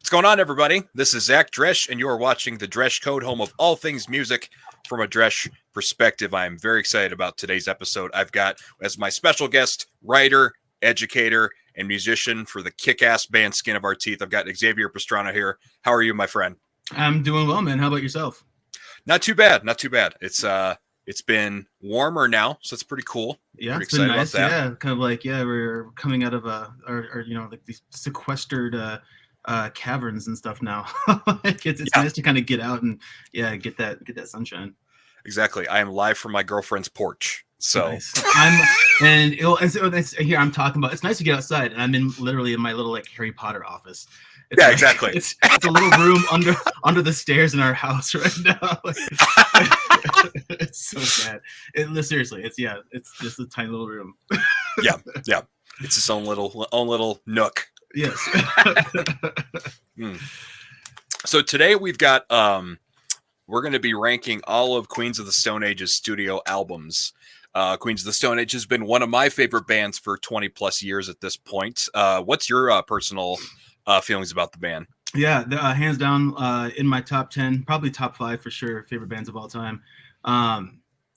What's going on, everybody? This is Zach Dresch, and you are watching the Dresch Code, home of all things music from a Dresch perspective. I am very excited about today's episode. I've got, as my special guest, writer, educator, and musician for the kick-ass band Skin of Our Teeth. I've got Xavier Pastrano here. How are you, my friend? I'm doing well, man. How about yourself? Not too bad. Not too bad. It's been warmer now, so it's pretty cool. Yeah, pretty it's been nice. About that. Yeah, kind of like we're coming out of like these sequestered caverns and stuff now. It's nice to kind of get out and get that sunshine. Exactly. I am live from my girlfriend's porch. So nice. Here I'm talking about. It's nice to get outside, and I'm literally in my little like Harry Potter office. Exactly. It's a little room under the stairs in our house right now. It's so sad. Seriously, it's just a tiny little room. yeah. It's its own little nook. Yes. So today we've got we're going to be ranking all of Queens of the Stone Age's studio albums. Queens of the Stone Age has been one of my favorite bands for 20 plus years at this point. What's your personal feelings about the band? Yeah, hands down in my top 10, probably top 5 for sure, favorite bands of all time.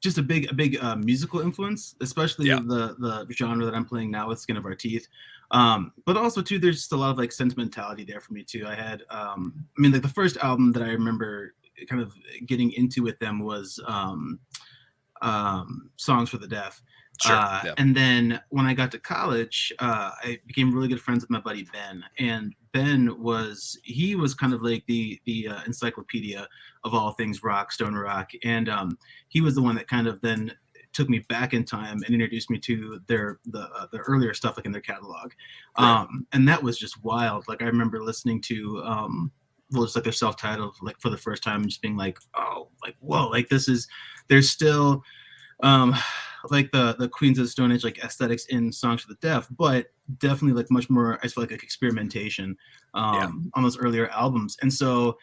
Just a big musical influence, especially the genre that I'm playing now with Skin of Our Teeth. But also too, there's just a lot of like sentimentality there for me too. I had, like the first album that I remember kind of getting into with them was Songs for the Deaf. Sure. And then when I got to college, I became really good friends with my buddy Ben. And Ben was kind of like the encyclopedia of all things rock, stoner rock. And he was the one that kind of then took me back in time and introduced me to the earlier stuff like in their catalog. Right. And that was just wild. Like I remember listening to it's like their self-titled like for the first time and just being like, oh, like whoa, like there's still like the Queens of the Stone Age like aesthetics in Songs for the Deaf, but definitely like much more I feel like experimentation on those earlier albums. And so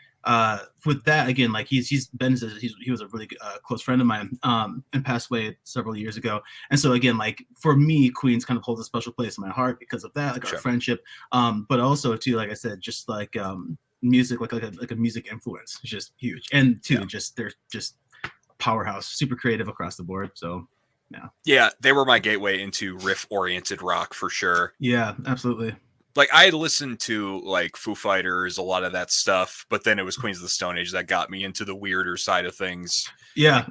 with that again, like he was a really close friend of mine and passed away several years ago. And so again, like for me, Queens kind of holds a special place in my heart because of that, like our friendship. But also too, like I said, just like music, like a music influence is just huge. And too, they're just powerhouse, super creative across the board. So yeah, they were my gateway into riff-oriented rock for sure. Yeah, absolutely. Like I had listened to like Foo Fighters, a lot of that stuff, but then it was Queens of the Stone Age that got me into the weirder side of things. Yeah.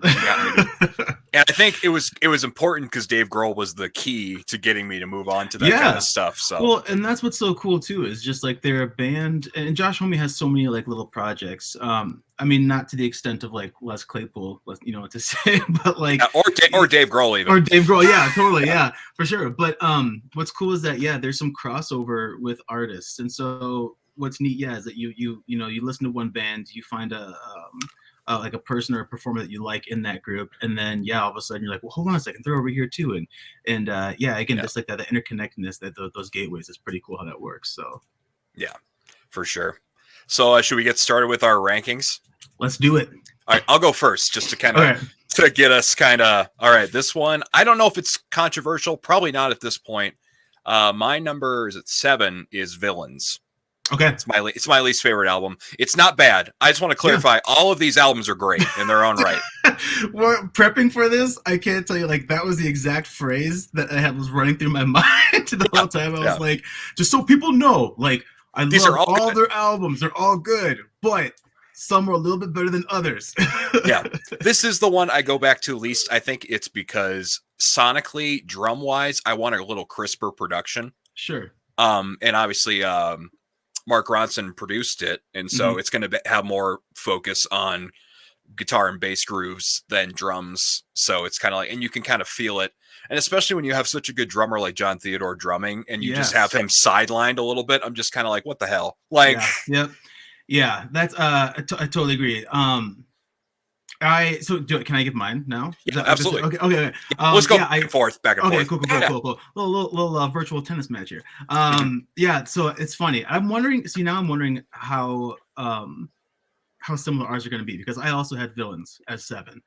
And I think it was important because Dave Grohl was the key to getting me to move on to that kind of stuff. So well, and that's what's so cool too, is just like they're a band, and Josh Homme has so many like little projects. Not to the extent of like Les Claypool, you know what to say, but like or Dave Grohl even. Or Dave Grohl, yeah, totally, yeah, for sure. But what's cool is that there's some crossover with artists, and so what's neat, is that you listen to one band, you find like a person or a performer that you like in that group, and then all of a sudden you're like, well, hold on a second, they're over here too, and again, just like that, the interconnectedness, that those gateways is pretty cool how that works. So yeah, for sure. So should we get started with our rankings? Let's do it. All right, I'll go first just to kind of to get us kind of all right. This one, I don't know if it's controversial, probably not at this point. My number is at 7 is Villains. Okay, it's my least favorite album. It's not bad. I just want to clarify, all of these albums are great in their own right. We're prepping for this. I can't tell you, like that was the exact phrase that was running through my mind the whole time. I was like, just so people know, like I love all their albums. They're all good, but some are a little bit better than others. Yeah, this is the one I go back to least. I think it's because sonically, drum wise, I want a little crisper production. Sure. And obviously, Mark Ronson produced it, and so it's going to have more focus on guitar and bass grooves than drums. So it's kind of like, and you can kind of feel it. And especially when you have such a good drummer like John Theodore drumming, and you just have him sidelined a little bit, I'm just kind of like, what the hell? Like, yeah, that's I totally agree. Can I give mine now? Yeah, absolutely. Okay. Let's go back and forth. Okay, cool. Little virtual tennis match here. So it's funny. I'm wondering how similar ours are going to be, because I also had Villains as 7.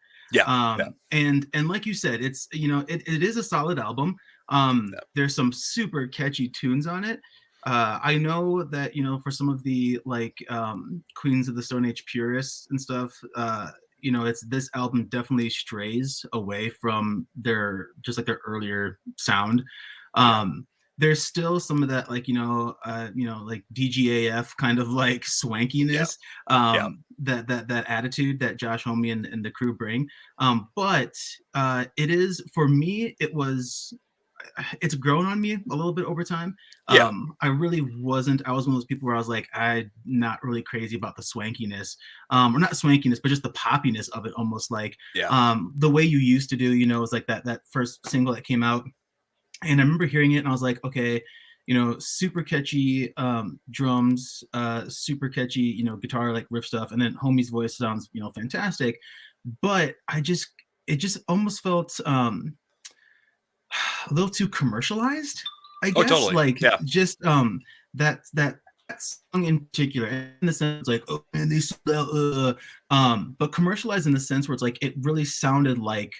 And like you said, it's it is a solid album. There's some super catchy tunes on it. I know that, for some of the like Queens of the Stone Age purists and stuff, it's this album definitely strays away from their earlier sound. Yeah. There's still some of that like like DGAF kind of like Yeah. swankiness, Yeah. that attitude that Josh Homme and the crew bring. But it is, for me, it's grown on me a little bit over time. Yeah. I really wasn't. I was one of those people where I was like, I'm not really crazy about the swankiness, or not swankiness, but just the poppiness of it. Almost like Yeah. the way you used to do. Was like that first single that came out, and I remember hearing it, and I was like, okay, super catchy drums, super catchy, guitar like riff stuff, and then Homie's voice sounds, fantastic, but it just almost felt a little too commercialized, I Oh, guess. totally. Like Yeah. just that song in particular, in the sense like, oh man, they but commercialized in the sense where it's like it really sounded like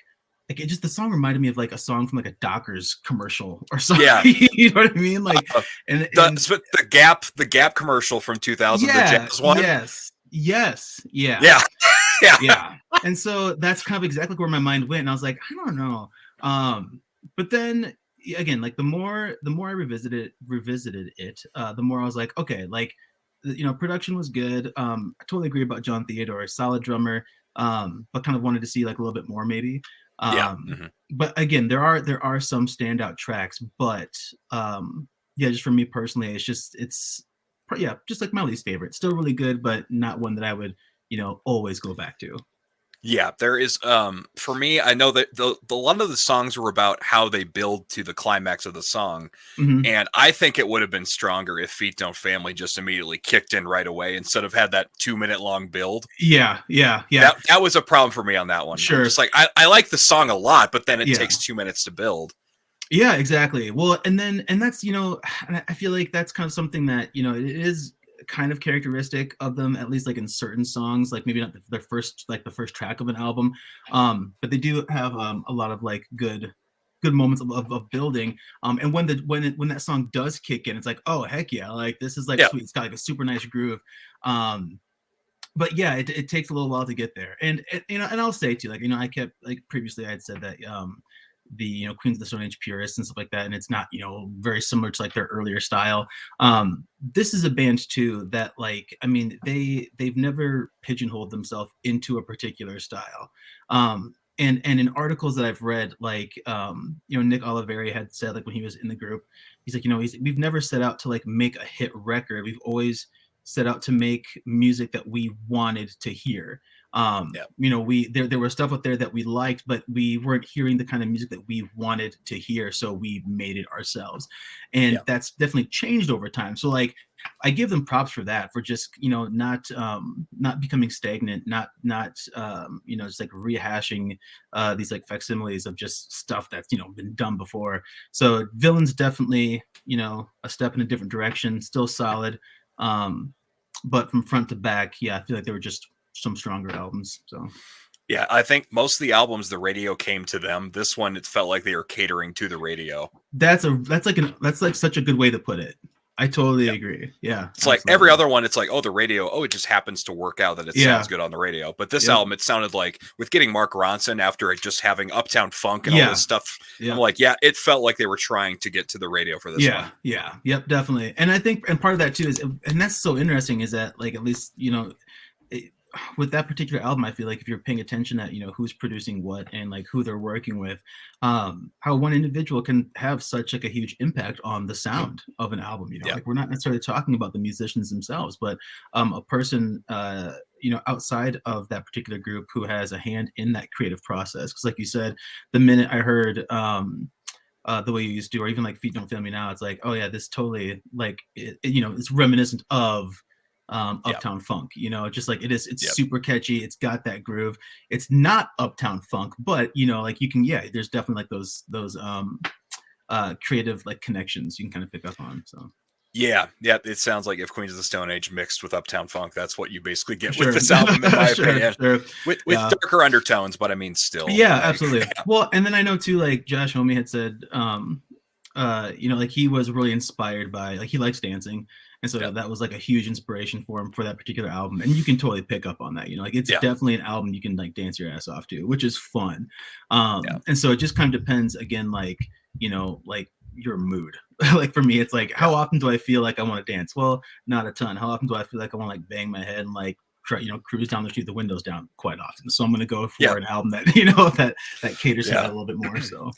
it just, the song reminded me of like a song from like a Dockers commercial or something. Yeah. You know what I mean? Like and the Gap commercial from 2000, the yeah, jazz one. yes, yeah. Yeah. Yeah. Yeah. And so that's kind of exactly where my mind went. And I was like, I don't know. But then again, like the more I revisited it, the more I was like, okay, like, production was good. I totally agree about John Theodore, solid drummer, but kind of wanted to see like a little bit more maybe. Yeah. But again, there are some standout tracks, but yeah, just for me personally, it's just like my least favorite. Still really good, but not one that I would, always go back to. Yeah, there is. For me, I know that the lot of the songs were about how they build to the climax of the song, and I think it would have been stronger if Feet Don't Family just immediately kicked in right away instead of had that 2 minute long build. Yeah. That was a problem for me on that one. Sure. I'm just like I like the song a lot, but then it takes 2 minutes to build. Yeah, exactly. Well, and that's, and I feel like that's kind of something that, it is kind of characteristic of them, at least like in certain songs, like maybe not the first track of an album, but they do have a lot of like good moments of building, and when that song does kick in, it's like, oh heck yeah, like this is like sweet. It's got like a super nice groove, but yeah, it takes a little while to get there. And and I'll say too, like, I kept, like, previously I had said that the Queens of the Stone Age purists and stuff like that, and it's not, very similar to like their earlier style. This is a band too that, like, I mean, they've never pigeonholed themselves into a particular style. And in articles that I've read, like, Nick Oliveri had said, like, when he was in the group, he's like, we've never set out to like make a hit record. We've always set out to make music that we wanted to hear. There was stuff out there that we liked, but we weren't hearing the kind of music that we wanted to hear, so we made it ourselves. And that's definitely changed over time. So like, I give them props for that, for just, not becoming stagnant, not just like rehashing these like facsimiles of just stuff that's, been done before. So Villain's definitely, a step in a different direction, still solid. But from front to back, yeah, I feel like they were just some stronger albums. So yeah, I think most of the albums, the radio came to them. This one, it felt like they were catering to the radio. That's like such a good way to put it. I totally agree. Yeah, it's absolutely. Like every other one, it's like, oh, the radio, oh, it just happens to work out that it sounds good on the radio. But this album, it sounded like, with getting Mark Ronson after it just having Uptown Funk and all this stuff, I'm like, it felt like they were trying to get to the radio for this one. Yep, definitely. And I think, and part of that too is, and that's so interesting, is that, like, at least, with that particular album, I feel like if you're paying attention at, who's producing what and like who they're working with, how one individual can have such like a huge impact on the sound of an album. Like, we're not necessarily talking about the musicians themselves, but a person, outside of that particular group who has a hand in that creative process. Because like you said, the minute I heard the way you used to, or even like Feet Don't Fail Me Now, it's like, oh yeah, this totally, like, it's reminiscent of Uptown Funk, just like it is. It's super catchy. It's got that groove. It's not Uptown Funk, but like you can, there's definitely like those creative like connections you can kind of pick up on. So yeah, it sounds like if Queens of the Stone Age mixed with Uptown Funk, that's what you basically get with this album, in my opinion. With darker undertones, but I mean, still. Yeah, absolutely. Well, and then I know too, like Josh Homme had said, like he was really inspired by, like, he likes dancing, and so Yeah. that was like a huge inspiration for him for that particular album, and you can totally pick up on that. Like it's Yeah. definitely an album you can like dance your ass off to, which is fun. Yeah. And so it just kind of depends again, like, like your mood. Like for me, it's like, how often do I feel like I want to dance? Well, not a ton. How often do I feel like I want to like bang my head and like try, cruise down the street, the windows down? Quite often. So I'm going to go for an album that that caters to that a little bit more. So.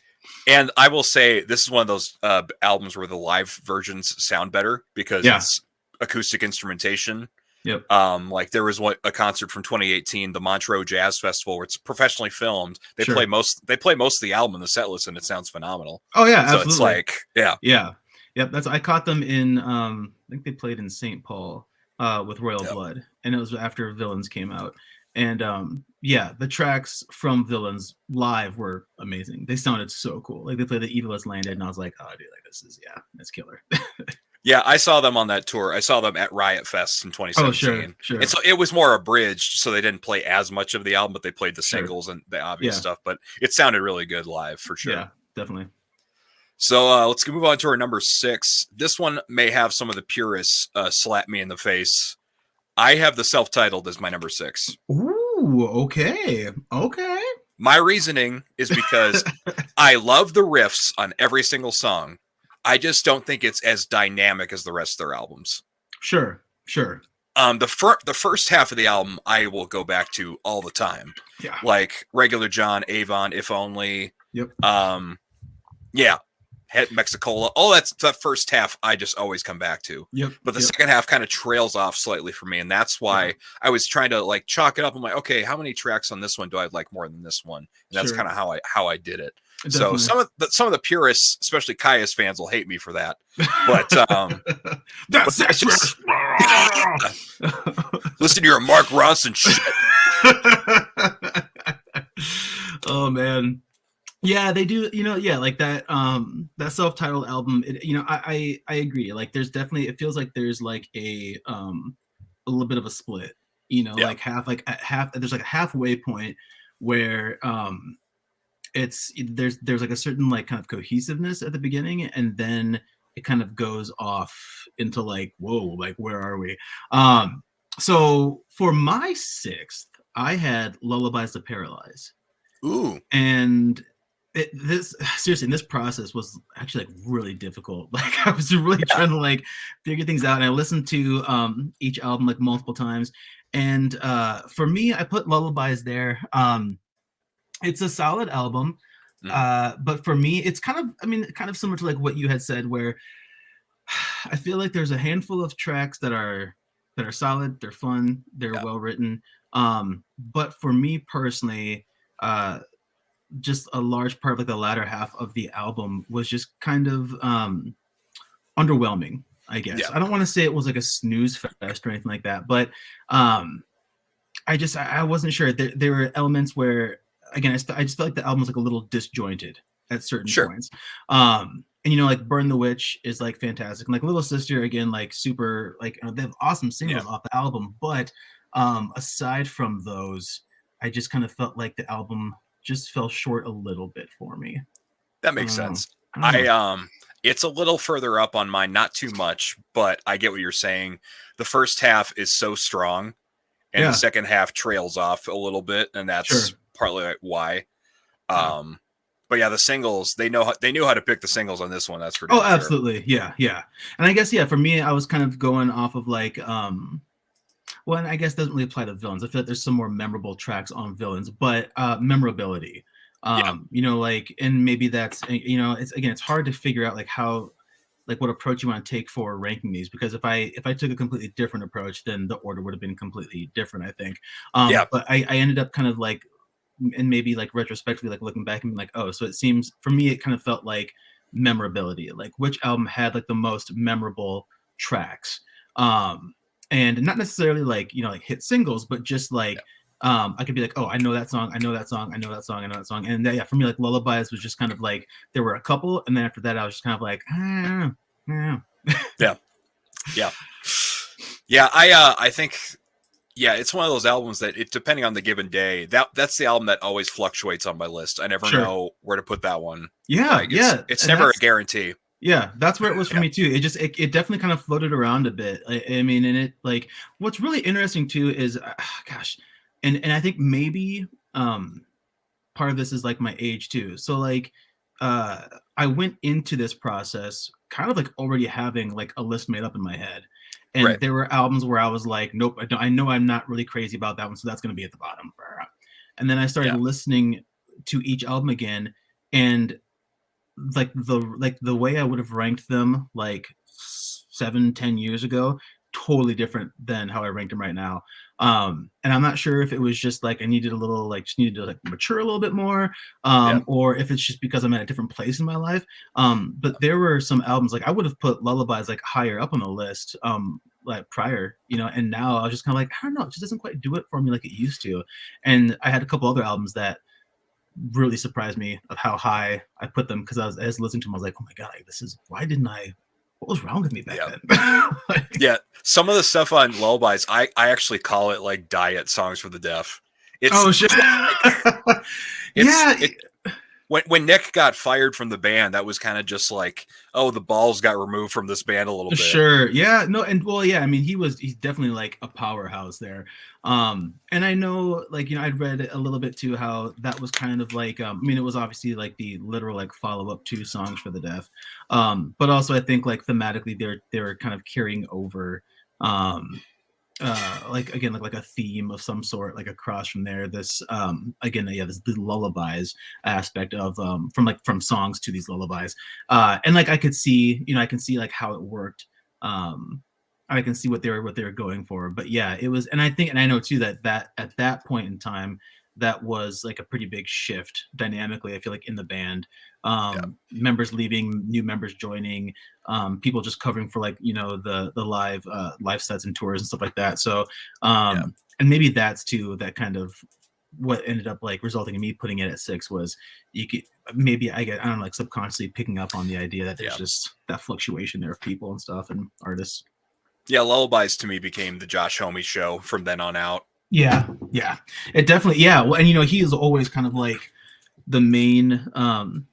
And I will say this is one of those albums where the live versions sound better because it's acoustic instrumentation. Yep. Like there was a concert from 2018, the Montreux Jazz Festival, where it's professionally filmed. They play most of the album in the set list, and it sounds phenomenal. Oh yeah, so absolutely. It's like Yep. I caught them in I think they played in St. Paul with Royal Blood, and it was after Villains came out. And the tracks from Villains live were amazing. They sounded so cool. Like they played The Evil Has Landed, and I was like, oh dude, like that's killer. Yeah, I saw them on that tour. I saw them at Riot Fest in 2017. Oh, sure. And so it was more abridged, so they didn't play as much of the album, but they played the singles and the obvious stuff. But it sounded really good live for sure. Yeah, definitely. So let's move on to our number 6. This one may have some of the purists slap me in the face. I have the self-titled as my number 6. Ooh, okay. My reasoning is because I love the riffs on every single song. I just don't think it's as dynamic as the rest of their albums. Sure. The first half of the album I will go back to all the time. Yeah. Like Regular John, Avon, If Only. Yep. Mexicola, all that first half I just always come back to. Yep. But the second half kind of trails off slightly for me, and that's why I was trying to like chalk it up. I'm like, okay, how many tracks on this one do I like more than this one? And that's kind of how I did it. Definitely. So some of the purists, especially Caius fans, will hate me for that. But that's listen to your Mark Ronson shit. Oh man. Yeah, they do. Like that. That self-titled album. I agree. Like, there's definitely. It feels like there's like a little bit of a split. Like half. There's like a halfway point where there's like a certain like kind of cohesiveness at the beginning, and then it kind of goes off into like, whoa, like where are we? So for my 6th, I had Lullabies to Paralyze. Ooh, and. This process was actually like really difficult. Like I was really trying to like figure things out, and I listened to each album like multiple times. And for me, I put Lullabies there. It's a solid album, but for me, it's kind of similar to like what you had said, where I feel like there's a handful of tracks that are solid, they're fun, they're well written. But for me personally, just a large part of like the latter half of the album was just kind of underwhelming, I guess. I don't want to say it was like a snooze fest or anything like that, but I wasn't sure. There were elements where, again, I just felt like the album was like a little disjointed at certain points. And like Burn the Witch is like fantastic, and like Little Sister, again, like super, like they have awesome singles off the album, but aside from those, I just kind of felt like the album just fell short a little bit for me. That makes sense. It's a little further up on mine, not too much, but I get what you're saying. The first half is so strong, and the second half trails off a little bit, and that's partly why. But yeah, the singles, they knew how to pick the singles on this one. That's for sure. Absolutely. Yeah. And I guess for me, I was kind of going off of like well, and I guess it doesn't really apply to Villains. I feel like there's some more memorable tracks on Villains, but memorability. Like, and maybe that's it's hard to figure out like how, like what approach you want to take for ranking these, because if I took a completely different approach, then the order would have been completely different, I think. But I ended up kind of like, and maybe like retrospectively, like looking back and being like, oh, so it seems for me, it kind of felt like memorability, like which album had like the most memorable tracks. And not necessarily like, like hit singles, but just like, I could be like, oh, I know that song. And for me, like Lullabies was just kind of like, there were a couple. And then after that, I was just kind of like, I think, it's one of those albums that depending on the given day, that's the album that always fluctuates on my list. I never know where to put that one. It's never a guarantee. Yeah, that's where it was for me too. It definitely kind of floated around a bit. I mean, and it like what's really interesting too is, gosh, and I think maybe part of this is like my age too. So like, uh, I went into this process kind of like already having like a list made up in my head, and Right. there were albums where I was like, nope, I know I'm not really crazy about that one, so that's going to be at the bottom. And then I started Yeah. listening to each album again, and the way I would have ranked them like 7-10 years ago, totally different than how I ranked them right now. And I'm not sure if it was just like I needed a little like just needed to like mature a little bit more, Yeah. or if it's just because I'm at a different place in my life. But there were some albums like I would have put Lullabies like higher up on the list, like prior, and now I was just kind of like, I don't know, it just doesn't quite do it for me like it used to. And I had a couple other albums that really surprised me of how high I put them, because I was listening to them. I was like, oh my god, like, this is why didn't I? What was wrong with me back then? Like, Yeah. Some of the stuff on Lullabies, I actually call it like diet songs for the deaf. It's oh shit! it's Yeah, it, when Nick got fired from the band, that was kind of just like, oh, the balls got removed from this band a little bit. sure. Yeah, no, and well, yeah. I mean, he's definitely like a powerhouse there. And I know, like, I'd read a little bit too how that was kind of like, I mean, it was obviously like the literal like follow up to Songs for the Deaf, but also I think like thematically they're kind of carrying over, like again like a theme of some sort like across from there, this again yeah, this the lullabies aspect of from songs to these lullabies, and like I could see, I can see like how it worked. I can see what they were going for. But yeah, it was, and I think, and I know too that at that point in time, that was like a pretty big shift dynamically, I feel like, in the band. Yeah. Members leaving, new members joining, people just covering for like, the live sets and tours and stuff like that. So Yeah. and maybe that's too that kind of what ended up like resulting in me putting it at 6 was you could maybe I don't know, like subconsciously picking up on the idea that there's just that fluctuation there of people and stuff and artists. Yeah, Lullabies to me became the Josh Homme show from then on out. Yeah, yeah, it definitely, yeah. Well, and he is always kind of like the main like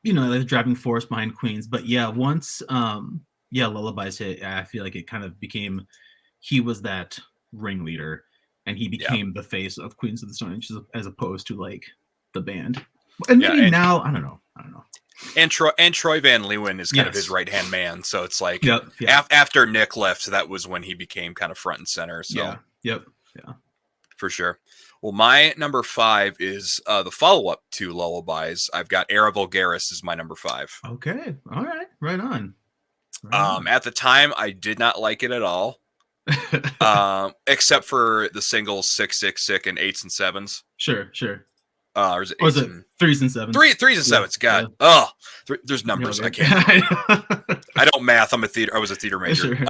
the driving force behind Queens. But yeah, once yeah, Lullabies hit, I feel like it kind of became, he was that ringleader, and he Yeah. became the face of Queens of the Stone Age as opposed to like the band. And Yeah, maybe now I don't know. And Troy Van Leeuwen is kind of his right hand man. So it's like, Yep. Yeah. After Nick left, that was when he became kind of front and center. So Yeah. Yep. Yeah. for sure. Well, my number 5 is the follow up to Lullabies. I've got Era Vulgaris is my number 5. Okay. All right. Right on. At the time, I did not like it at all, except for the singles "Sick, Sick, Sick" and "8s and 7s." Sure. Or is it, or is it 3s and 7s? Threes and sevens. God, there's numbers. I can't. I don't math. I was a theater major. Sure.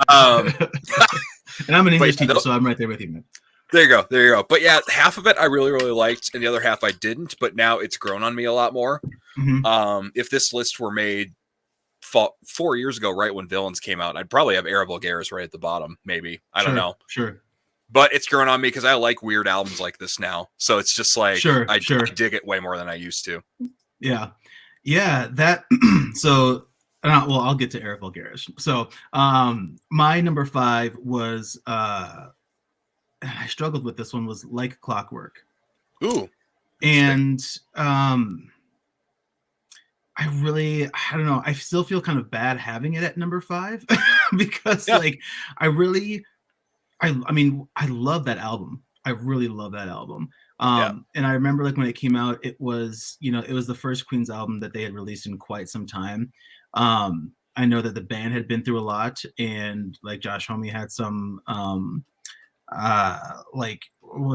And I'm an English teacher, so I'm right there with you, man. There you go. But yeah, half of it I really, really liked, and the other half I didn't. But now it's grown on me a lot more. Mm-hmm. If this list were made 4 years ago, right when Villains came out, I'd probably have Era Vulgaris right at the bottom. Maybe, I don't know. Sure. But it's grown on me because I like weird albums like this now. So it's just like I dig it way more than I used to. Yeah. That. So. Well, I'll get to Era Vulgaris. So, my number 5 was, I struggled with this one, was Like Clockwork. Ooh. And I don't know. I still feel kind of bad having it at number 5 because like I mean, I love that album. I really love that album. And I remember like when it came out, it was, it was the first Queen's album that they had released in quite some time. I know that the band had been through a lot, and like Josh Homme had some like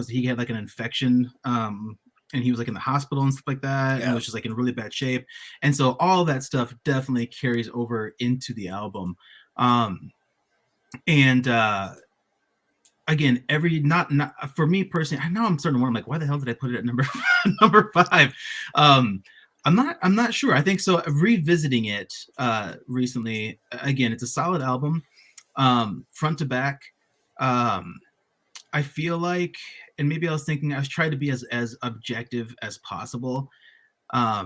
he had like an infection, and he was like in the hospital and stuff like that, and it was just like in really bad shape. And so all that stuff definitely carries over into the album. And again, not for me personally, I know I'm starting to wonder, like, why the hell did I put it at number 5? I'm not sure. I think so. Revisiting it recently, again, it's a solid album, front to back. I feel like, and maybe I was trying to be as objective as possible. I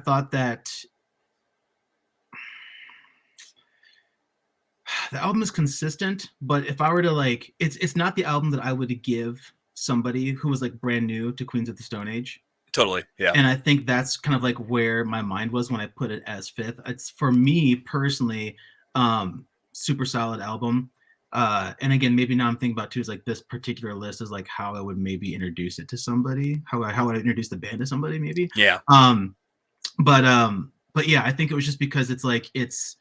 thought that The album is consistent, but if I were to like, it's not the album that I would give somebody who was like brand new to Queens of the Stone Age. Totally. Yeah. And I think that's kind of like where my mind was when I put it as fifth. It's for me personally, super solid album. And again, maybe now I'm thinking about too is like this particular list is like how I would maybe introduce it to somebody, how I introduce the band to somebody, maybe. Yeah. But yeah, I think it was just because it's like it's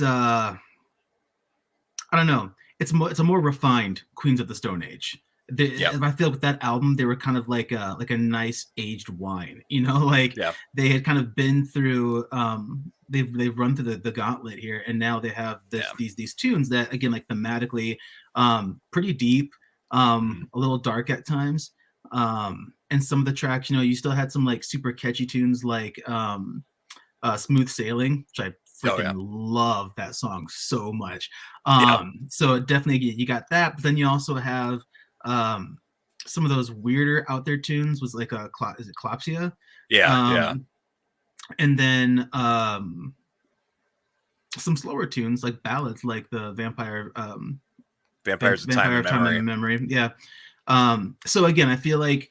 I don't know. It's a more refined Queens of the Stone Age. Yep. I feel with that album, they were kind of like a nice aged wine, you know, like Yeah. they had kind of been through they've run through the gauntlet here, and now they have these tunes that again like thematically pretty deep, a little dark at times. And some of the tracks, you know, you still had some like super catchy tunes like Smooth Sailing, which I freaking love that song so much. So definitely you got that, but then you also have some of those weirder out there tunes was like is it Clopsia? Yeah. And then some slower tunes like ballads like the Vampires of Time and Memory. Yeah. So again, I feel like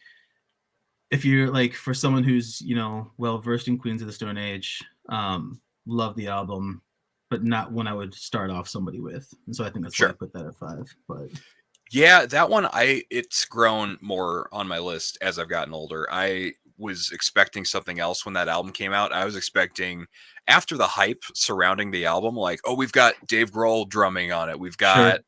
if you're like for someone who's, you know, well versed in Queens of the Stone Age, love the album, but not one I would start off somebody with. And so I think that's why I put that at 5. But yeah, that one it's grown more on my list as I've gotten older. I was expecting something else when that album came out. I was expecting after the hype surrounding the album, like, oh, we've got Dave Grohl drumming on it. We've got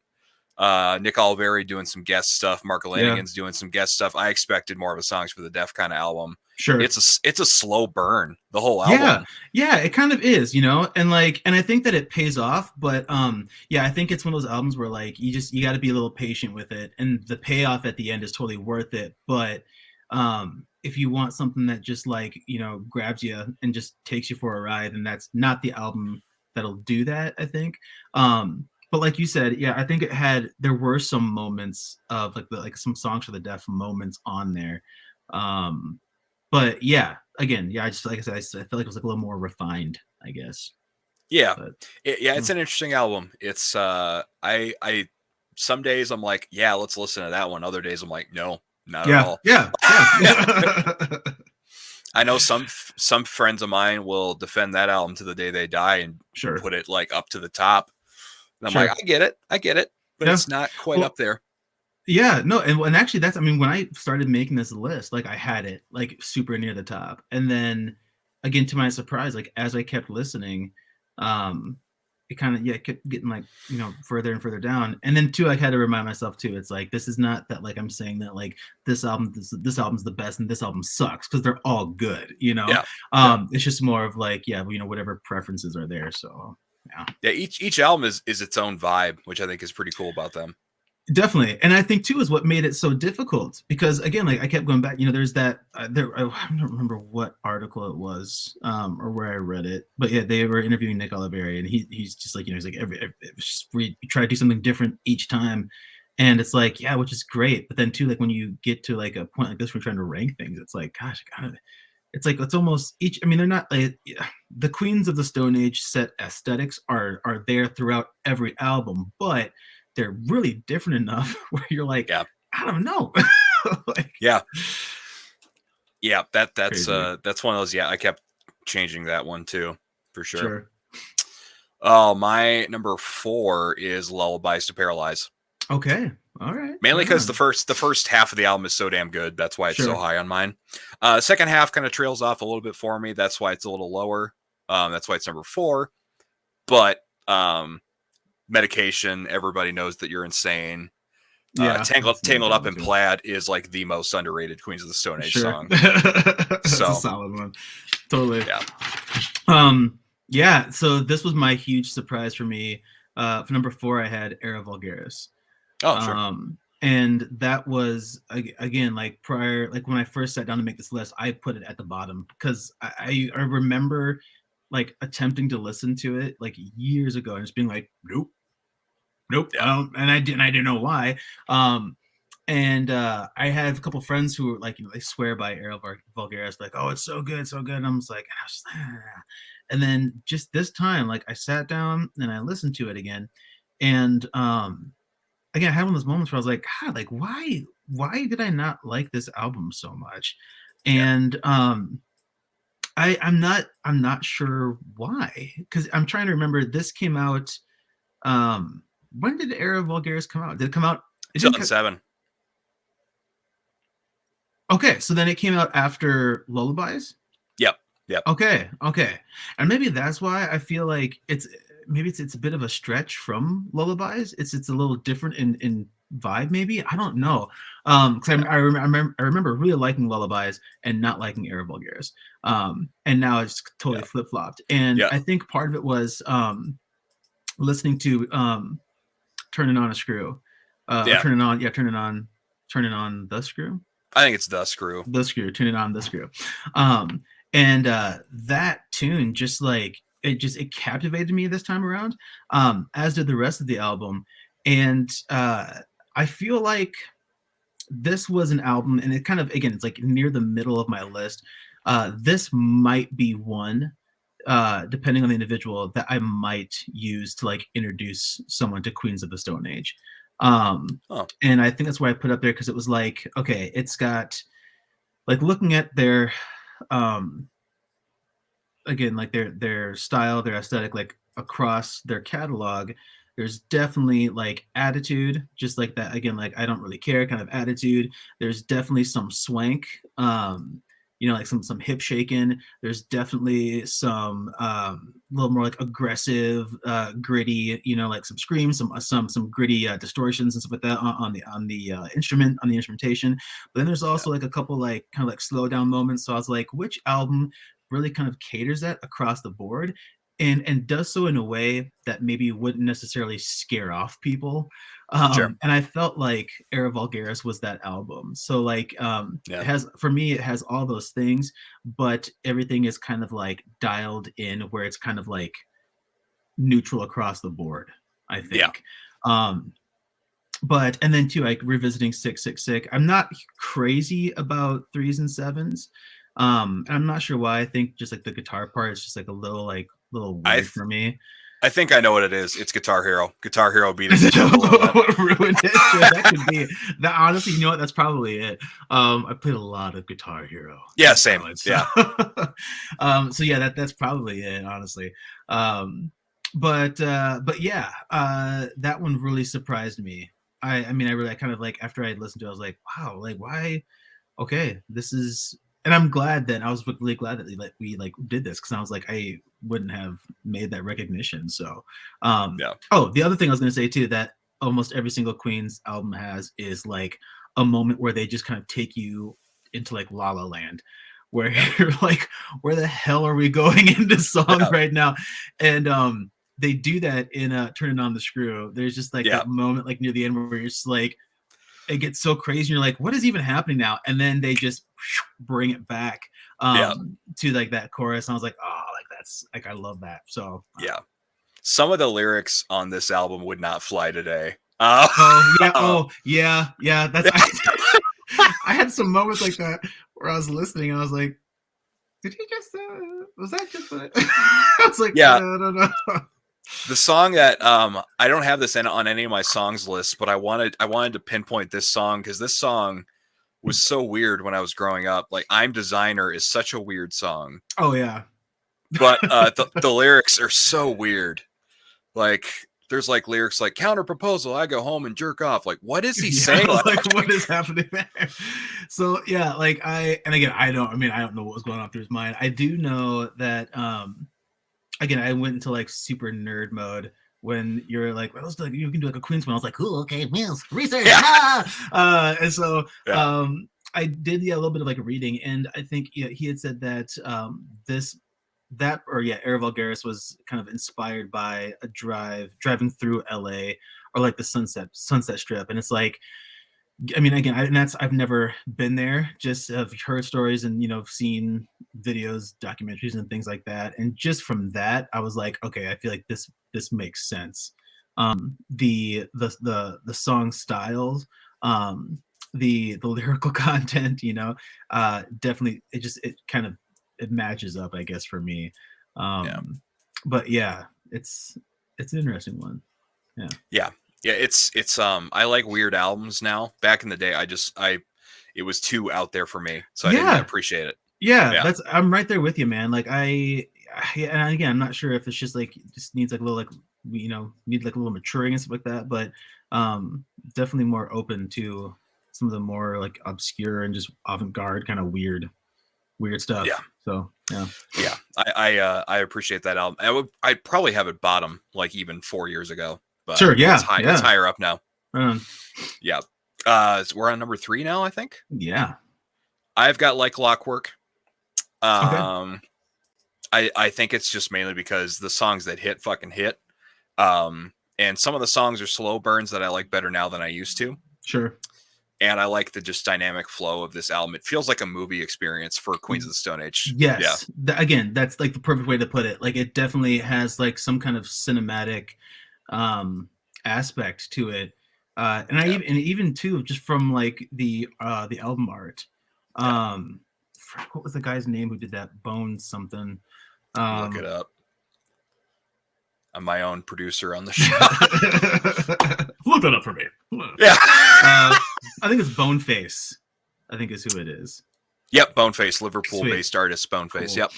Nick Oliveri doing some guest stuff. Mark Lanigan's doing some guest stuff. I expected more of a Songs for the Deaf kind of album. Sure. It's a slow burn, the whole album. Yeah, it kind of is, you know, and I think that it pays off, but yeah, I think it's one of those albums where like you got to be a little patient with it, and the payoff at the end is totally worth it. But if you want something that just like, you know, grabs you and just takes you for a ride, then that's not the album that'll do that, I think. But like you said, yeah, I think there were some moments of like some Songs for the Deaf moments on there. But yeah, again, yeah, I just like I said, I feel like it was like a little more refined, I guess. Yeah, it's an interesting album. It's I some days I'm like, yeah, let's listen to that one. Other days I'm like, no, not at all. Yeah. I know some friends of mine will defend that album to the day they die and put it like up to the top. And I'm like, I get it, but it's not quite up there. Yeah, no, and actually that's, I mean, when I started making this list, like I had it like super near the top, and then again to my surprise, like as I kept listening, it kind of kept getting like, you know, further and further down, and then too I had to remind myself too, it's like this is not that like I'm saying that like this album's the best and this album sucks, because they're all good, you know. It's just more of like, you know, whatever preferences are there. So yeah, each album is its own vibe, which I think is pretty cool about them. Definitely. And I think too is what made it so difficult, because again, like I kept going back, you know, there's that I don't remember what article it was or where I read it, but yeah, they were interviewing Nick Oliveri, and he's just like, you know, he's like we try to do something different each time, and it's like, yeah, which is great, but then too, like when you get to like a point like this, we're trying to rank things, it's like, gosh, it's like it's almost each, I mean, they're not like the Queens of the Stone Age set aesthetics are there throughout every album, but they're really different enough where you're like, I don't know. like, that's one of those. Yeah, I kept changing that one too, for sure. Oh, my number 4 is Lullabies to Paralyze. Okay, all right. Mainly because the first half of the album is so damn good. That's why it's so high on mine. Second half kind of trails off a little bit for me. That's why it's a little lower. That's why it's number 4. But Medication, Everybody Knows That You're Insane. Tangled Up in Plaid is like the most underrated Queens of the Stone Age song. That's a solid one. Totally. Yeah. So this was my huge surprise for me. For number 4, I had Era Vulgaris. Oh, sure. And that was again like prior, like when I first sat down to make this list, I put it at the bottom because I remember like attempting to listen to it like years ago and just being like, nope. And I didn't know why. And I have a couple friends who were like, you know, they swear by Era Vulgaris, like, oh, it's so good. And I'm just like, And then just this time, like I sat down and I listened to it again, and again I had one of those moments where I was like, God, like why did I not like this album so much? Yeah. And I'm not sure why, because I'm trying to remember. This came out. When did Era Vulgaris come out? Did it come out? It didn't. 2007. Okay, so then it came out after Lullabies. Yep. Yep. Okay, okay, and maybe that's why I feel like it's a bit of a stretch from Lullabies. It's a little different in vibe, maybe. I don't know. Because I remember really liking Lullabies and not liking Era Vulgaris. And now it's totally flip flopped. And Yeah. I think part of it was listening to Turning On a Screw. Turning on the screw. I think it's the screw. The screw, turning on the screw. And that tune just like it captivated me this time around, as did the rest of the album. And I feel like this was an album, and it kind of, again, it's like near the middle of my list. This might be one, depending on the individual, that I might use to like introduce someone to Queens of the Stone Age. And I think that's why I put up there, because it was like, okay, it's got like, looking at their again, like their style, their aesthetic, like across their catalog, there's definitely like attitude, just like that, again, like I don't really care kind of attitude. There's definitely some swank, like some hip shaking. There's definitely some little more like aggressive, gritty, like some screams, some gritty distortions and stuff like that on the instrumentation. But then there's also like a couple like kind of like slow down moments. So I was like, which album really kind of caters that across the board, and does so in a way that maybe wouldn't necessarily scare off people. Sure. And I felt like Era Vulgaris was that album. So like Yeah. it has all those things, but everything is kind of like dialed in where it's kind of like neutral across the board, I think. But and then too, like revisiting Sick Sick Sick, I'm not crazy about threes and sevens. And I'm not sure why. I think just like the guitar part is just like a little weird for me. I think I know what it is. It's Guitar Hero. Guitar Hero beat it. What ruined it? Sure, that could be that. Honestly, you know what? That's probably it. I played a lot of Guitar Hero. Yeah, same. Yeah. So yeah, that's probably it, honestly. But yeah, that one really surprised me. I mean, I kind of like, after I listened to it, I was like, wow, like why? Okay, this is. And I'm glad that I was really glad that we did this, because I was like, I wouldn't have made that recognition. So, Oh, the other thing I was going to say too, that almost every single Queen's album has, is like a moment where they just kind of take you into like La La Land, where you're like, where the hell are we going in this song right now? And they do that in Turning On the Screw. There's just like that moment like near the end where you're just like, it gets so crazy and you're like, what is even happening now? And then they just bring it back to like that chorus. And I was like, oh, like that's like, I love that. So some of the lyrics on this album would not fly today. Yeah. That's I had some moments like that where I was listening and I was like, did he just was that just I was like, yeah, no. The song that I don't have this on any of my songs lists, but I wanted to pinpoint this song, because this song was so weird when I was growing up. Like, I'm Designer is such a weird song. Oh yeah. But the lyrics are so weird. Like, there's like lyrics like, counter proposal, I go home and jerk off. Like, what is he saying? Like what is happening there? So yeah, like I don't know what was going on through his mind. I do know that again, I went into like super nerd mode when you're like, well, like you can do like a Queen's one. I was like, cool, okay, Mills, research. And so I did a little bit of like reading, and I think he had said that Era Vulgaris was kind of inspired by a driving through LA, or like the Sunset Strip. And it's like, I mean, again, I've never been there, just have heard stories and, seen videos, documentaries and things like that. And just from that, I was like, okay, I feel like this makes sense. The song styles, the lyrical content, definitely it matches up, I guess, for me. Yeah. But yeah, it's an interesting one. Yeah. Yeah. Yeah, it's I like weird albums now. Back in the day, I it was too out there for me, so I didn't Yeah. appreciate it. Yeah, Yeah. I'm right there with you, man. Like and again, I'm not sure if it's just like just needs like a little like need like a little maturing and stuff like that, but definitely more open to some of the more like obscure and just avant-garde kind of weird stuff. Yeah. So yeah. Yeah. I appreciate that album. I'd probably have it bottom like even 4 years ago, but Sure, yeah. it's higher up now. Um, Yeah. So we're on number 3 now, I think. yeah. I've got Like Clockwork. Okay. I think it's just mainly because the songs that hit fucking hit. And some of the songs are slow burns that I like better now than I used to. Sure. And I like the just dynamic flow of this album. It feels like a movie experience for Queens of the Stone Age. Yes. Yeah. Again, that's like the perfect way to put it. Like it definitely has like some kind of cinematic aspect to it. And even too, just from like the album art. What was the guy's name who did that? Bone something. Look it up. I'm my own producer on the show. Look that up for me. Yeah. I think it's Boneface. I think is who it is. Yep, Boneface, Liverpool-based artist, Boneface. Cool.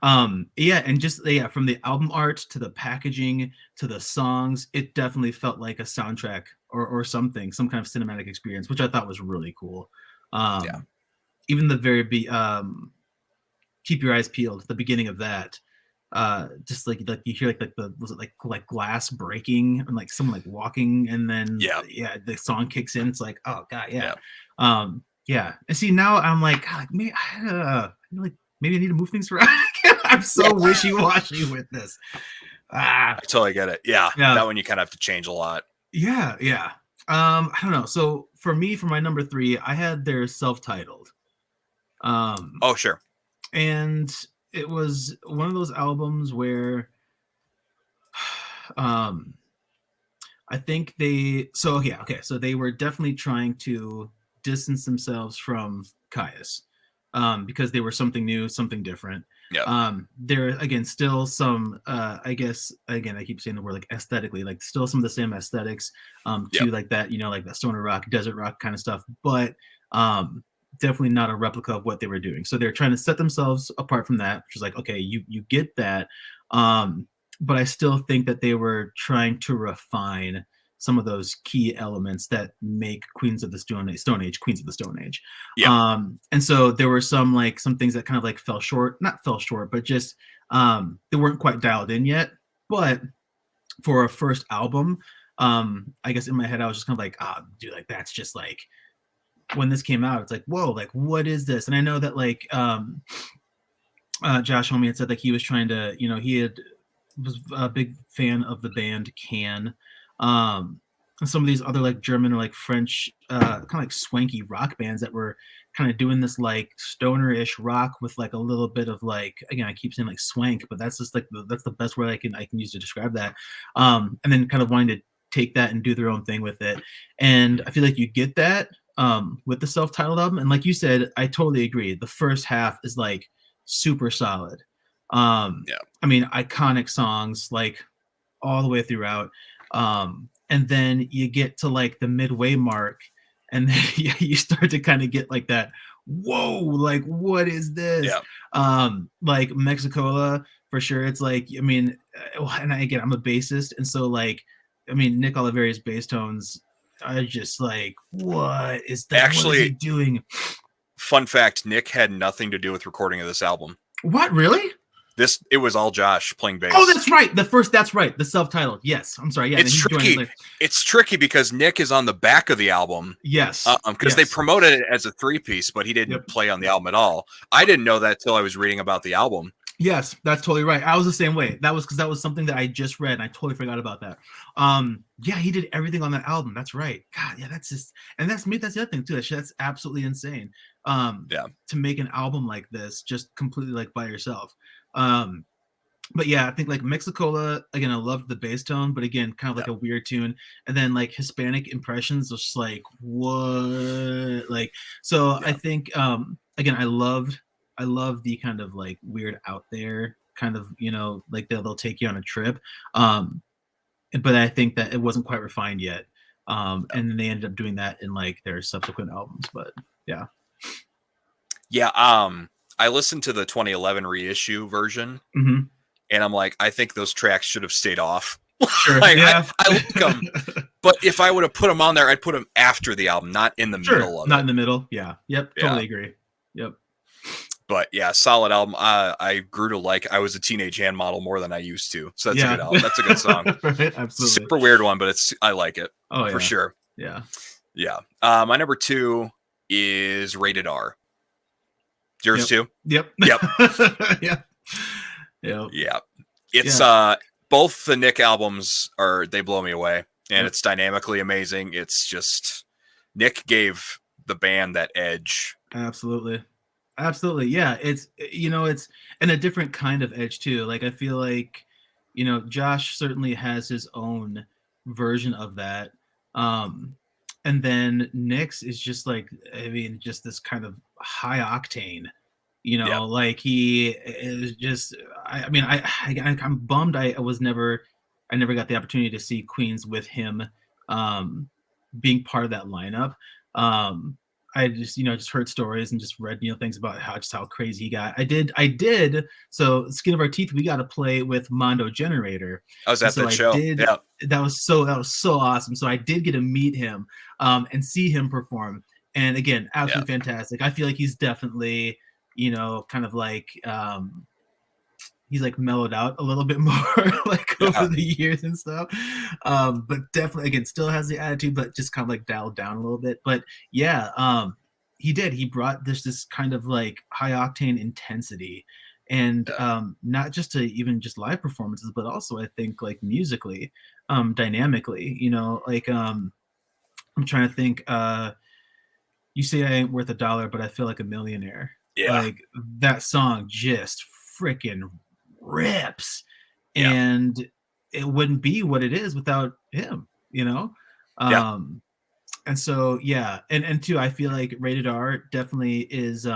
Yep. Yeah, and just from the album art to the packaging to the songs, it definitely felt like a soundtrack or something, some kind of cinematic experience, which I thought was really cool. Even the very Keep Your Eyes Peeled, the beginning of that, just like you hear like the was it like glass breaking and like someone like walking, and then the song kicks in. It's like, oh god, yeah. Yeah, and see now I'm like, God, maybe I need to move things around. I'm so wishy-washy with this. I totally get it. Yeah, that one you kind of have to change a lot. Yeah. I don't know. So for me, for my number 3, I had their self-titled. Oh sure. And it was one of those albums where, I think so they were definitely trying to distance themselves from Caius, because they were something new, something different. Yeah. There again, still some, I guess again, I keep saying the word like aesthetically, like still some of the same aesthetics, to like that, like that stoner rock, desert rock kind of stuff, but definitely not a replica of what they were doing. So they're trying to set themselves apart from that, which is like, okay, you get that, but I still think that they were trying to refine some of those key elements that make Queens of the Stone Age Queens of the Stone Age. Yeah. And so there were some things that kind of like not fell short, but just they weren't quite dialed in yet. But for a first album, I guess in my head I was just kind of like, dude, like that's just like when this came out, it's like, whoa, like what is this? And I know that like Josh Homme had said like he was trying to, was a big fan of the band Can. And some of these other like German or like French kind of like swanky rock bands that were kind of doing this like stoner-ish rock with like a little bit of like, again, I keep saying like swank, but that's just like that's the best word I can use to describe that. And then kind of wanting to take that and do their own thing with it. And I feel like you get that with the self-titled album. And like you said, I totally agree. The first half is like super solid. I mean, iconic songs like all the way throughout. And then you get to like the midway mark, and then you start to kind of get like that, whoa, like what is this? Like Mexicola for sure. It's like, I mean, and again, I'm a bassist, and so like, I mean, Nick Oliveri's bass tones are just like, what is that? Actually, what is he doing? Fun fact: Nick had nothing to do with recording of this album. What, really? It was all Josh playing bass. Oh, that's right. That's right. The self-titled. Yes. I'm sorry. Yeah. It's tricky. It's tricky because Nick is on the back of the album. Yes. Because they promoted it as a 3-piece, but he didn't play on the album at all. I didn't know that till I was reading about the album. Yes, that's totally right. I was the same way. That was because that was something that I just read, and I totally forgot about that. Yeah, he did everything on that album. That's right. God, yeah, that's just, and that's the other thing too. That's absolutely insane. To make an album like this just completely like by yourself. But yeah, I think like Mexicola, again, I loved the bass tone, but again, kind of like a weird tune. And then like Hispanic impressions was just like, what? Like, so I think again, I love the kind of like weird out there kind of, you know, like they'll take you on a trip. But I think that it wasn't quite refined yet. And then they ended up doing that in like their subsequent albums. But yeah. Yeah. I listened to the 2011 reissue version, Mm-hmm. and I'm like, I think those tracks should have stayed off. Sure. Like, Yeah. I like them, but if I would have put them on there, I'd put them after the album, not in the middle of Not it. in the middle. Yeah. Yep. Yeah. Totally agree. Yep. But yeah, solid album. I grew to like I Was a Teenage Hand Model more than I used to. So that's a good album. That's a good song. Right? Absolutely. Super weird one, but I like it. Oh, for yeah. sure. Yeah. Yeah. My number 2 is Rated R. Yours too? Yep. Yep. Yep. Yep. Yeah. It's both the Nick albums they blow me away, and it's dynamically amazing. It's just Nick gave the band that edge. Absolutely. Absolutely. Yeah. It's, you know, it's and a different kind of edge too. Like I feel like, you know, Josh certainly has his own version of that. And then Nick's is just like, I mean, just this kind of high octane, you know, like he is just, I'm bummed. I never got the opportunity to see Queens with him, being part of that lineup. I just, you know, just heard stories and just read, you know, things about how crazy he got. I did. So Skin of Our Teeth, we got to play with Mondo Generator. I was at that show. Yeah. That was so awesome. So I did get to meet him, and see him perform. And again, absolutely fantastic. I feel like he's definitely, you know, kind of like, he's like mellowed out a little bit more like over the years and stuff. But definitely, again, still has the attitude, but just kind of like dialed down a little bit. But yeah, he brought this kind of like high octane intensity, and not just to even just live performances, but also I think like musically, dynamically, you know, like I'm trying to think, You Say I Ain't Worth a Dollar, but I Feel Like a Millionaire. Yeah. Like that song just freaking rips, and it wouldn't be what it is without him, you know. And so and two, I feel like Rated R definitely is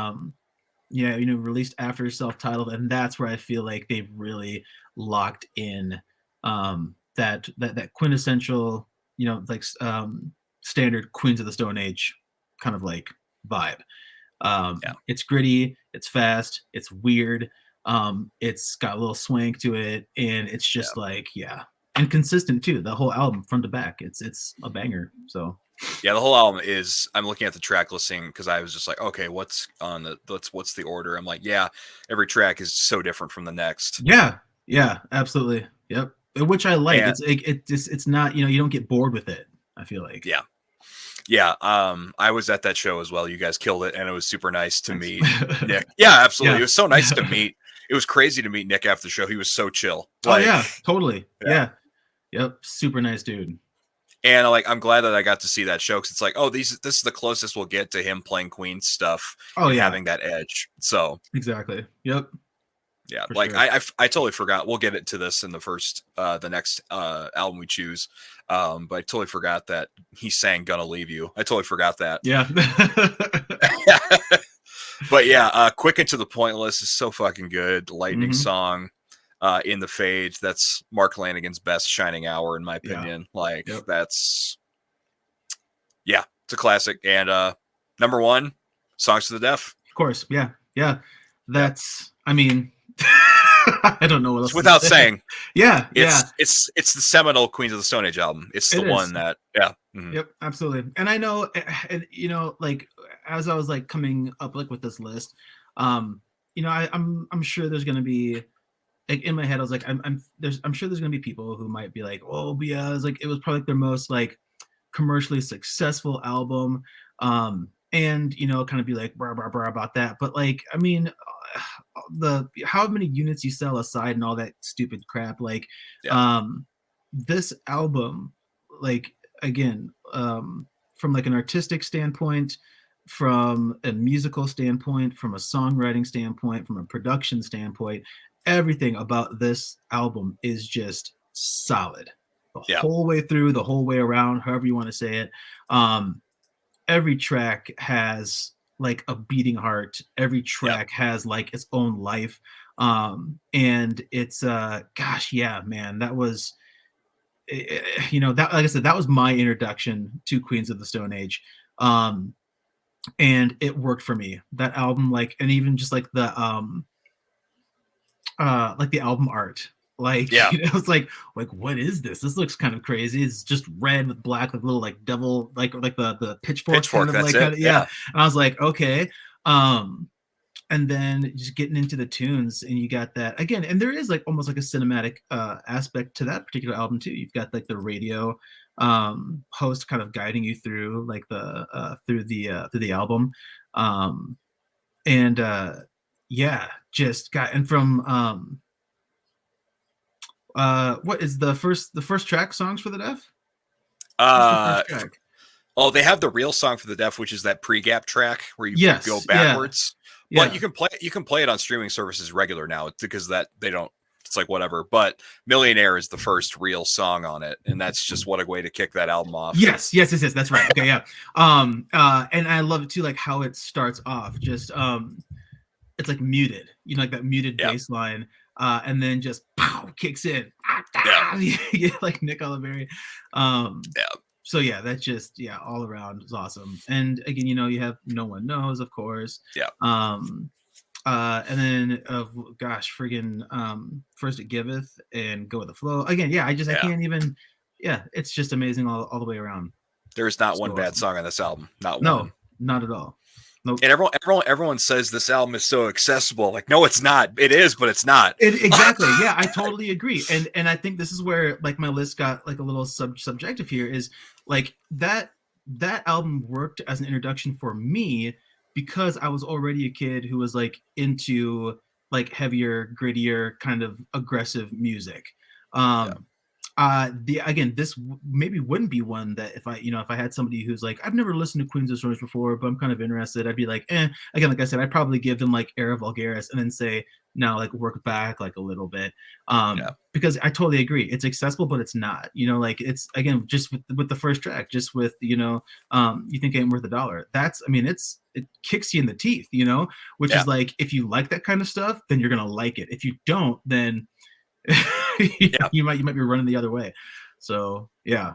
you know, released after self-titled, and that's where I feel like they've really locked in that quintessential, you know, like standard Queens of the Stone Age kind of like vibe. It's gritty, it's fast, it's weird, it's got a little swank to it, and it's just like and consistent too. The whole album front to back, it's a banger. So the whole album is, I'm looking at the track listing because I was just like, okay, what's the order? I'm like, every track is so different from the next. Yeah, absolutely. Yep. Which I like. It's not, you know, you don't get bored with it, I feel like. I was at that show as well. You guys killed it, and it was super nice to meet Nick. Yeah, absolutely. It was so nice to meet. It was crazy to meet Nick after the show. He was so chill. Like, totally. Yeah. Yep. Super nice dude. And like, I'm glad that I got to see that show because it's like, oh, this is the closest we'll get to him playing Queen stuff. Having that edge. So exactly. Yep. Yeah, like sure. I totally forgot. We'll get into this in the next album we choose. But I totally forgot that he sang "Gonna Leave You." I totally forgot that. Yeah. But Quick and to the Pointless is so fucking good. Lightning song, In the Fade. That's Mark Lanigan's best shining hour, in my opinion. That's it's a classic. And number 1, Songs to the Deaf. Of course, yeah. That's I mean. I don't know what else. It's without saying. It's the seminal Queens of the Stone Age album. It's the one that Yep, absolutely. And I know, and you know, like as I was like coming up like with this list, you know, I'm sure there's gonna be like in my head I was like I'm sure there's gonna be people who might be like, oh yeah, it was probably like their most like commercially successful album, and you know, kind of be like blah blah blah about that. But like, I mean, the how many units you sell aside and all that stupid crap, like this album, like again, from like an artistic standpoint, from a musical standpoint, from a songwriting standpoint, from a production standpoint, everything about this album is just solid the whole way through, the whole way around, however you want to say it. Every track has like a beating heart. Every track has like its own life. And it's gosh, yeah, man, that was you know, that, like I said, that was my introduction to Queens of the Stone Age. And it worked for me, that album. Like, and even just like the album art, like, Yeah. you know, it's like what is this looks kind of crazy. It's just red with black, like little like devil, like the pitchfork kind of That's like it. kind of, yeah. And I was like, okay. And then just getting into the tunes, and you got that again, and there is like almost like a cinematic aspect to that particular album too. You've got like the radio host kind of guiding you through like the through the album. And yeah, just got, and from what is the first track, Songs for the Deaf? What's the first track? Oh, they have the real Song for the Deaf, which is that pre-gap track where you go Yes, yeah, backwards. yeah. But you can play it on streaming services regular now because that they don't. It's like whatever. But Millionaire is the first real song on it, and that's just what a way to kick that album off. Yes. That's right. Okay, yeah. And I love it too, like how it starts off. Just it's like muted, you know, like that muted bass line, and then just pow, kicks in. Yeah, like Nick Oliveri. So yeah, that's just, yeah, all around is awesome. And again, you know, you have No One Knows, of course. Yeah. And then gosh, friggin' First It Giveth and Go with the Flow. Again, yeah, I can't even, yeah, it's just amazing all the way around. There's not one bad song on this album. Not one. No, not at all. Nope. And everyone says this album is so accessible. Like, no, it's not. It is, but it's not. Exactly. Yeah, I totally agree. And I think this is where like my list got like a little subjective here, is like that album worked as an introduction for me because I was already a kid who was like into like heavier, grittier, kind of aggressive music. This maybe wouldn't be one that if I had somebody who's like, I've never listened to Queens of Stone Age before, but I'm kind of interested, I'd be like, again, like I said, I'd probably give them like Era Vulgaris and then say, now like work back like a little bit. Because I totally agree, it's accessible, but it's not, you know, like it's, again, just with the first track, just with, you know, You Think I Ain't Worth a Dollar. That's, I mean, it kicks you in the teeth, you know, which is like, if you like that kind of stuff, then you're gonna like it. If you don't, then you might be running the other way. So I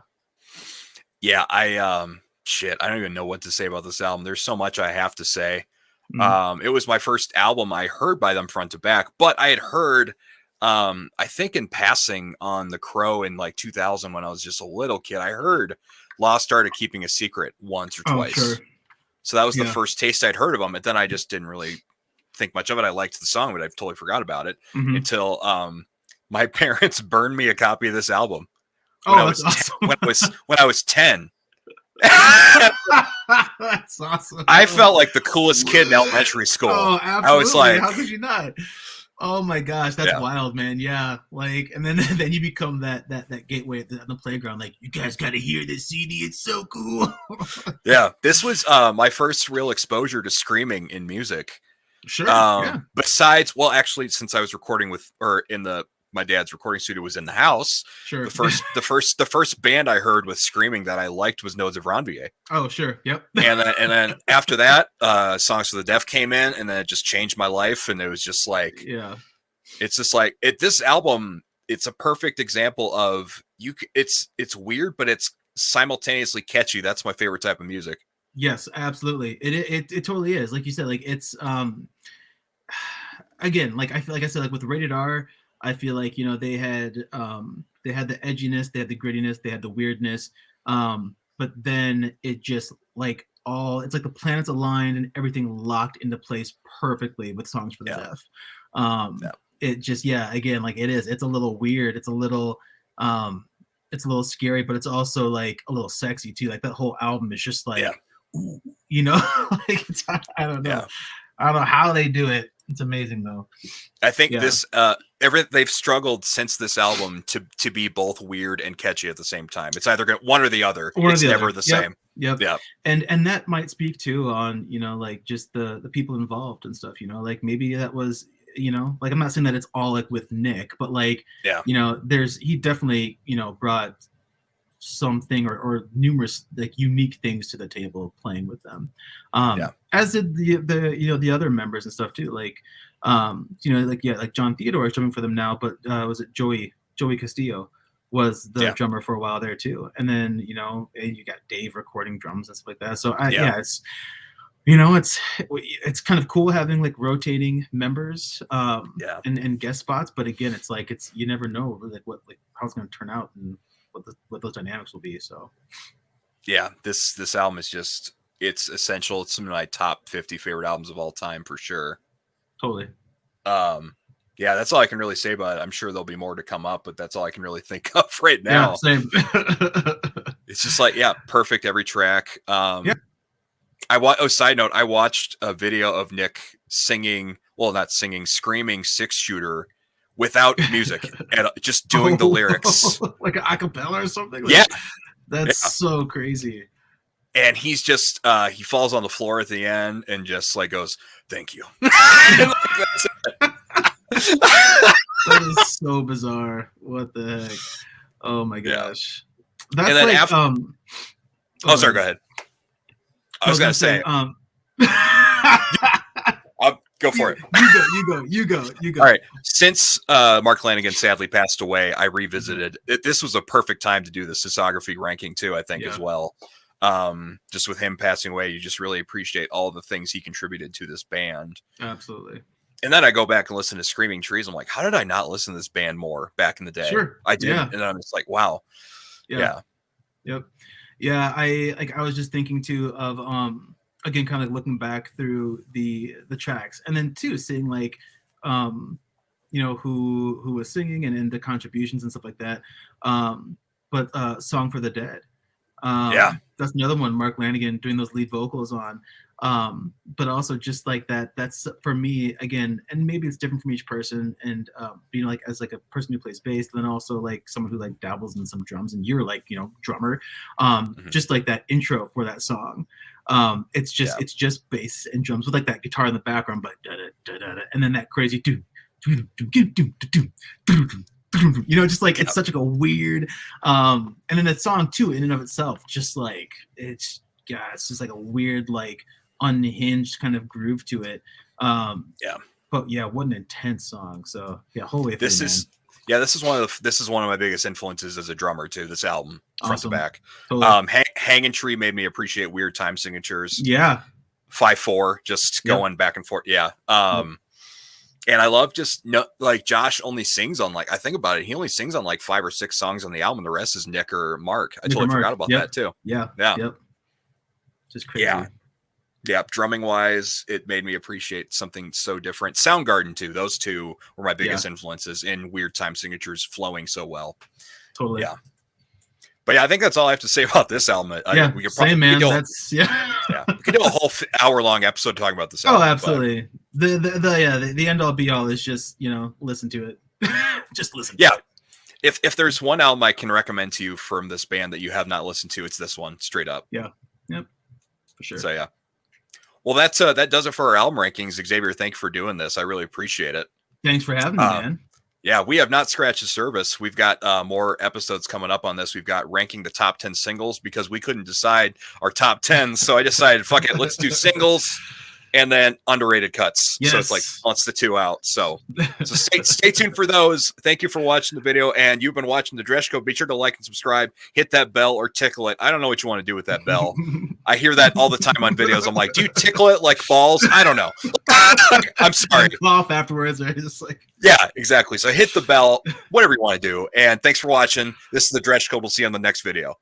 don't even know what to say about this album. There's so much I have to say. It was my first album I heard by them front to back, but I had heard I think in passing on The Crow in like 2000 when I was just a little kid. I heard Lost Art of Keeping a Secret once or twice. Sure. So that was the first taste I'd heard of them, and then I just didn't really think much of it. I liked the song, but I totally forgot about it until my parents burned me a copy of this album when I was awesome. when I was 10. That's awesome. I felt like the coolest kid in elementary school. Oh, absolutely. I was like, how could you not? Oh my gosh, that's wild, man. Yeah, like, and then you become that gateway at the playground. Like, you guys got to hear this CD. It's so cool. Yeah, this was my first real exposure to screaming in music. Sure. Yeah. Besides, well, actually, since I was recording my dad's recording studio was in the house. Sure. The first band I heard with screaming that I liked was Nodes of Ranvier. Oh, sure. Yep. and then after that, Songs for the Deaf came in, and then it just changed my life. And it was just like, it's just like this album. It's a perfect example of it's weird, but it's simultaneously catchy. That's my favorite type of music. Yes, absolutely. It totally is. Like you said, like it's again, like I feel like I said, like with Rated R, I feel like, you know, they had the edginess, they had the grittiness, they had the weirdness, but then it just like it's like the planets aligned and everything locked into place perfectly with Songs for the Deaf. It just, again, like it's a little weird, it's a little scary, but it's also like a little sexy too. Like that whole album is just like, ooh, you know, like I don't know. I don't know how they do it. It's amazing though. I think this they've struggled since this album to be both weird and catchy at the same time. It's either one or the other. It's never the same. Yep. And that might speak too on, you know, like just the people involved and stuff, you know, like maybe that was, you know, like I'm not saying that it's all like with Nick, but like, you know, he definitely, you know, brought something or numerous like unique things to the table playing with them, as did the you know the other members and stuff too. Like Like John Theodore is drumming for them now, but was it Joey Castillo was the drummer for a while there too. And then you got Dave recording drums and stuff like that. So it's kind of cool having like rotating members and guest spots, but again, it's like you never know like what how it's going to turn out and what those dynamics will be. So this album is just, it's essential. It's some of my top 50 favorite albums of all time for sure. Totally. That's all I can really say about it. I'm sure there'll be more to come up, but that's all I can really think of right now. Same. It's just like, perfect every track. Side note, I watched a video of Nick screaming 6-shooter without music and just doing the lyrics. Like an acapella or something? That's so crazy. And he's just, he falls on the floor at the end and just like goes, "Thank you." That is so bizarre. What the heck? Oh my gosh. That's like sorry, go ahead. I was gonna say go for it. You go. All right. Since Mark Lanigan sadly passed away, I revisited it. This was a perfect time to do the discography ranking too, I think, as well. Just with him passing away, you just really appreciate all the things he contributed to this band. Absolutely. And then I go back and listen to Screaming Trees. I'm like, how did I not listen to this band more back in the day? Sure. I did. And I'm just like, wow. Yeah. Yep. Yeah. I was just thinking too of, again, kind of looking back through the tracks, and then too seeing like, who was singing and the contributions and stuff like that. But Song for the Dead. That's another one Mark Lanigan doing those lead vocals on. But also just like that's for me again, and maybe it's different from each person, and being like as like a person who plays bass, then also like someone who like dabbles in some drums, and you're like drummer, just like that intro for that song, it's just bass and drums with like that guitar in the background, but and then that crazy just like it's such like a weird and then that song too in and of itself, just like it's just like a weird like unhinged kind of groove to it. But what an intense song. So whole way through, this is one of my biggest influences as a drummer too, this album front to back. Totally. Hanging Tree made me appreciate weird time signatures. 5/4 just going back and forth. And I love just like Josh only sings on like, I think about it, he only sings on like 5 or 6 songs on the album. The rest is Nick or Mark. I totally forgot about that too. Just crazy. Drumming wise, it made me appreciate something so different. Soundgarden too. Those two were my biggest influences in weird time signatures flowing so well. Totally. But I think that's all I have to say about this album. We could probably we could do a whole hour-long episode talking about this album. Oh, absolutely. But the end all be all is just listen to it. Just listen. To it. If there's one album I can recommend to you from this band that you have not listened to, it's this one, straight up. Yep, for sure. So well, that does it for our album rankings. Xavier, thank you for doing this. I really appreciate it. Thanks for having me, man. Yeah, we have not scratched the surface. We've got more episodes coming up on this. We've got ranking the top 10 singles because we couldn't decide our top 10. So I decided, fuck it, let's do singles and then underrated cuts. Yes. So it's like, let's the 2 out. So stay tuned for those. Thank you for watching the video. And you've been watching the Dresch Code. Be sure to like and subscribe, hit that bell or tickle it. I don't know what you want to do with that bell. I hear that all the time on videos. I'm like, do you tickle it like balls? I don't know. I'm sorry. Cough afterwards, right? Just like, exactly. So hit the bell, whatever you want to do. And thanks for watching. This is the Dresch Code. We'll see you on the next video.